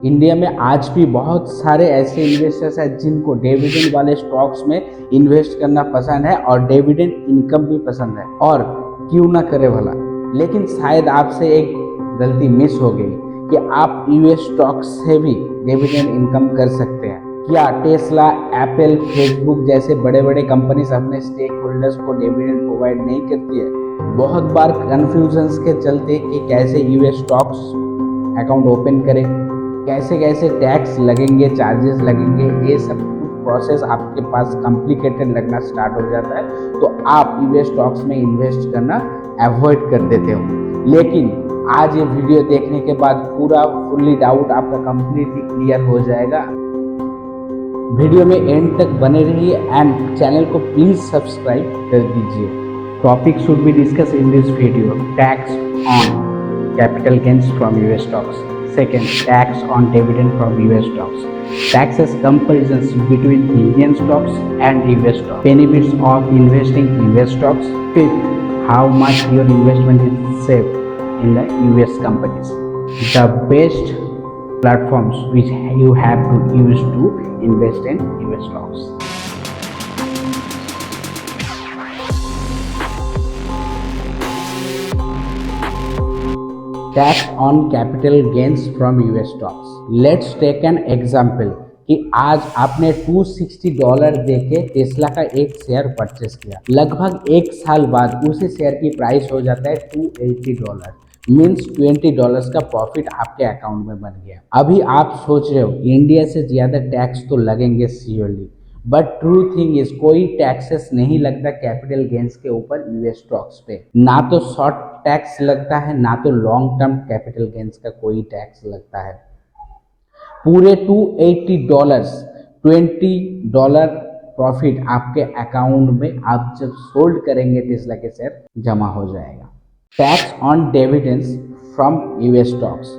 India में आज भी बहुत सारे ऐसे इन्वेस्टर्स हैं जिनको डिविडेंड वाले स्टॉक्स में इन्वेस्ट करना पसंद है और डिविडेंड इनकम भी पसंद है, और क्यों ना करे भला। लेकिन शायद आपसे एक गलती मिस हो गई कि आप यूएस स्टॉक्स से भी डिविडेंड इनकम कर सकते हैं। क्या टेस्ला, एप्पल, फेसबुक जैसे बड़े बड़े कंपनीज अपने स्टेक होल्डर्स को डिविडेंड प्रोवाइड नहीं करती है? बहुत बार कंफ्यूजन्स के चलते कि कैसे यूएस स्टॉक्स अकाउंट ओपन करें, कैसे कैसे टैक्स लगेंगे, चार्जेस लगेंगे, ये सब प्रोसेस आपके पास कॉम्प्लिकेटेड लगना स्टार्ट हो जाता है, तो आप यूएस स्टॉक्स में इन्वेस्ट करना अवॉइड कर देते हो। लेकिन आज ये वीडियो देखने के बाद पूरा फुल्ली डाउट आपका कंप्लीटली क्लियर हो जाएगा। वीडियो में एंड तक बने रहिए एंड चैनल को प्लीज सब्सक्राइब कर दीजिए। Topic should be discuss in this video: tax on capital gains from US stocks. Second, tax on dividend from US stocks. Taxes comparisons between Indian stocks and US stocks. Benefits of investing in US stocks. Fifth, how much your investment is safe in the US companies. The best platforms which you have to use to invest in US stocks. Tax on capital gains from US stocks. Let's take an example कि आज आपने $260 देके Tesla का एक share purchase किया। लगभग एक साल बाद उसी शेयर की प्राइस हो जाता है $280, मीन्स $20 का प्रॉफिट आपके अकाउंट में बन गया। अभी आप सोच रहे हो इंडिया से ज़्यादा टैक्स तो लगेंगे surely, but true thing is कोई टैक्सेस नहीं लगता कैपिटल गेन्स के ऊपर यूएस स्टॉक्स पे। ना तो शॉर्ट टैक्स लगता है, ना तो लॉन्ग टर्म कैपिटल गेन्स का कोई टैक्स लगता है। पूरे $280, $20 प्रॉफिट आपके अकाउंट में आप जब सोल्ड करेंगे टेस्ला के शेयर जमा हो जाएगा। Tax on dividends from US stocks.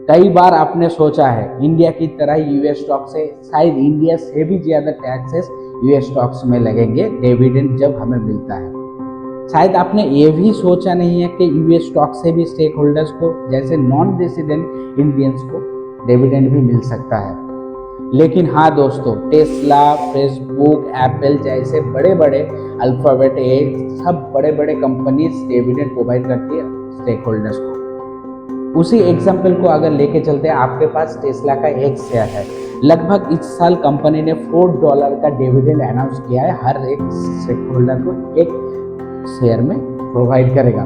कई बार आपने सोचा है इंडिया की तरह यूएस स्टॉक से शायद इंडिया से भी ज़्यादा टैक्सेस यूएस स्टॉक्स में लगेंगे डिविडेंड जब हमें मिलता है। शायद आपने ये भी सोचा नहीं है कि यूएस स्टॉक से भी स्टेक होल्डर्स को, जैसे नॉन रेसिडेंट इंडियंस को, डिविडेंड भी मिल सकता है। लेकिन हाँ दोस्तों, टेस्ला, फेसबुक, एप्पल जैसे बड़े बड़े, अल्फाबेट, ये सब बड़े बड़े कंपनीज डिविडेंड प्रोवाइड करती है स्टेक होल्डर्स को। उसी एग्जाम्पल को अगर लेके चलते हैं, आपके पास टेस्ला का एक शेयर है। लगभग इस साल कंपनी ने $4 का डिविडेंड अनाउंस किया है, हर एक स्टेक होल्डर को एक शेयर में प्रोवाइड करेगा।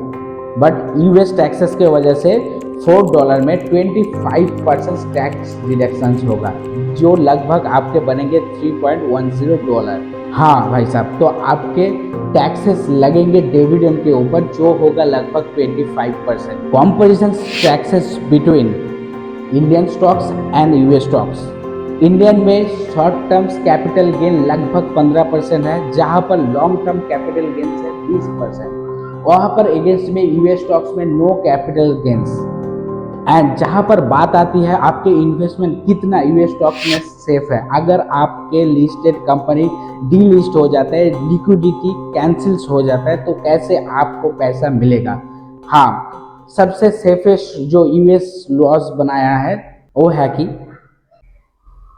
बट यूएस टैक्सेस के वजह से $4 में 25% टैक्स डिडक्शन होगा, जो लगभग आपके बनेंगे $3.10। हाँ भाई साहब, तो आपके टैक्सेस लगेंगे डिविडेंड के ऊपर, जो होगा लगभग 25%। Comparison taxes between Indian stocks and US stocks. Indian में शॉर्ट टर्म कैपिटल गेन लगभग 15% है, जहां पर लॉन्ग टर्म कैपिटल गेन है 20%। वहां पर अगेंस्ट में यूएस स्टॉक्स में नो कैपिटल गेन्स। एंड जहां पर बात आती है आपके इन्वेस्टमेंट कितना यूएस स्टॉक में सेफ है, अगर आपके लिस्टेड कंपनी डीलिस्ट हो जाता है, लिक्विडिटी कैंसिल्स हो जाता है, तो कैसे आपको पैसा मिलेगा? हाँ, सबसे सेफेस्ट जो यूएस लॉज बनाया है वो है कि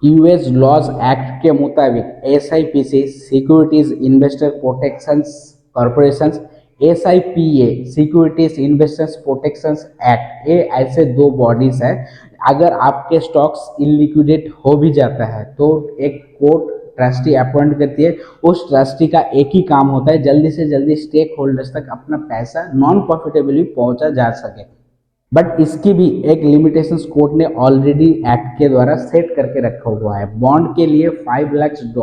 यूएस लॉज एक्ट के मुताबिक SIPC, securities investor protections corporations, SIPA, securities investors protections act, ये ऐसे दो बॉडीज हैं। अगर आपके स्टॉक्स इलिक्विडेट हो भी जाता है तो एक कोर्ट ट्रस्टी अपॉइंट करती है। उस ट्रस्टी का एक ही काम होता है जल्दी से जल्दी स्टेक होल्डर्स तक अपना पैसा नॉन प्रॉफिटेबली पहुंचा जा सके। बट इसकी भी एक लिमिटेशंस कोर्ट ने ऑलरेडी एक्ट के द्वारा सेट करके रखा हुआ है। बॉन्ड के लिए $5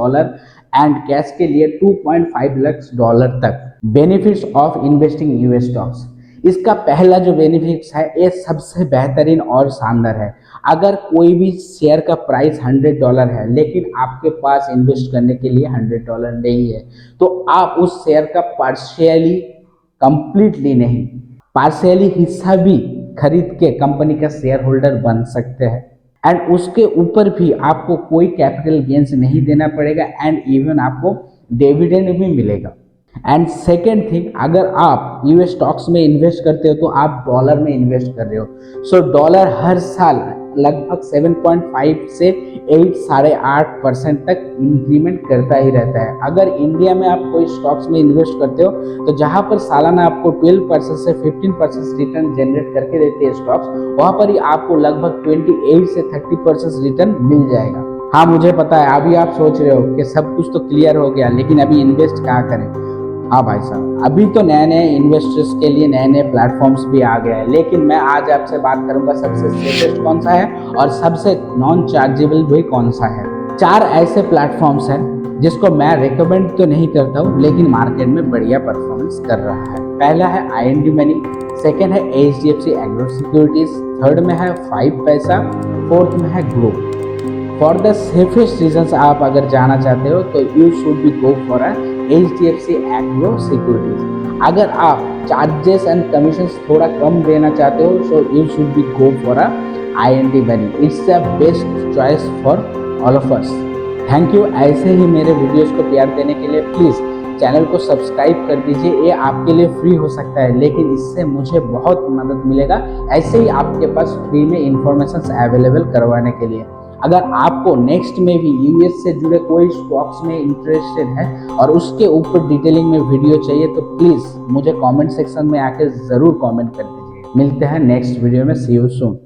लाख एंड कैश के लिए $2.5 लाख तक। Benefits of investing US stocks. इसका पहला जो बेनिफिट्स है ये सबसे बेहतरीन और शानदार है। अगर कोई भी शेयर का प्राइस $100 है, लेकिन आपके पास इन्वेस्ट करने के लिए $100 नहीं है, तो आप उस शेयर का पार्शियली, कंप्लीटली नहीं, पार्शियली हिस्सा भी खरीद के कंपनी का शेयर होल्डर बन सकते हैं। एंड उसके ऊपर भी आपको कोई कैपिटल गेन्स नहीं देना पड़ेगा एंड इवन आपको डिविडेंड भी मिलेगा। एंड सेकेंड थिंग, अगर आप यूएस स्टॉक्स में इन्वेस्ट करते हो तो आप डॉलर में इन्वेस्ट कर रहे हो, सो डॉलर हर साल लगभग 7.5 से 8 8.5% तक इंक्रीमेंट करता ही रहता है। अगर इंडिया में आप कोई स्टॉक्स में इन्वेस्ट करते हो तो जहां पर सालाना आपको 12% से 15% रिटर्न जनरेट करके देते हैं स्टॉक्स, वहां पर ही आपको लगभग 28 से 30% रिटर्न मिल जाएगा। हाँ, मुझे पता है अभी आप सोच रहे हो कि सब कुछ तो क्लियर हो गया, लेकिन अभी इन्वेस्ट कहाँ करें। हाँ भाई साहब, अभी तो नए नए इन्वेस्टर्स के लिए नए नए प्लेटफॉर्म्स भी आ गए हैं, लेकिन मैं आज आपसे बात करूंगा सबसे सेफेस्ट कौन सा है और सबसे नॉन चार्जेबल भी कौन सा है। 4 ऐसे प्लेटफॉर्म्स हैं जिसको मैं रिकमेंड तो नहीं करता हूँ, लेकिन मार्केट में बढ़िया परफॉर्मेंस कर रहा है। पहला है IND मनी, सेकेंड है HDFC एग्रो सिक्योरिटीज, थर्ड में है 5 पैसा, फोर्थ में है grow. For the safest reasons आप अगर जाना चाहते हो तो you should be go for HDFC agro securities. अगर आप चार्जेस एंड कमीशंस थोड़ा कम देना चाहते हो so you should be go for IND money. It's the best choice for all of us. Thank you ऐसे ही मेरे वीडियोस को प्यार देने के लिए। प्लीज़ चैनल को सब्सक्राइब कर दीजिए, ये आपके लिए फ्री हो सकता है, लेकिन इससे मुझे बहुत मदद मिलेगा ऐसे ही आपके पास फ्री में इंफॉर्मेशन अवेलेबल करवाने के लिए। अगर आपको नेक्स्ट में भी US से जुड़े कोई स्टॉक्स में इंटरेस्टेड है और उसके ऊपर डिटेलिंग में वीडियो चाहिए तो प्लीज़ मुझे कमेंट सेक्शन में आकर ज़रूर कमेंट कर दीजिए। मिलते हैं नेक्स्ट वीडियो में। सी यू सून।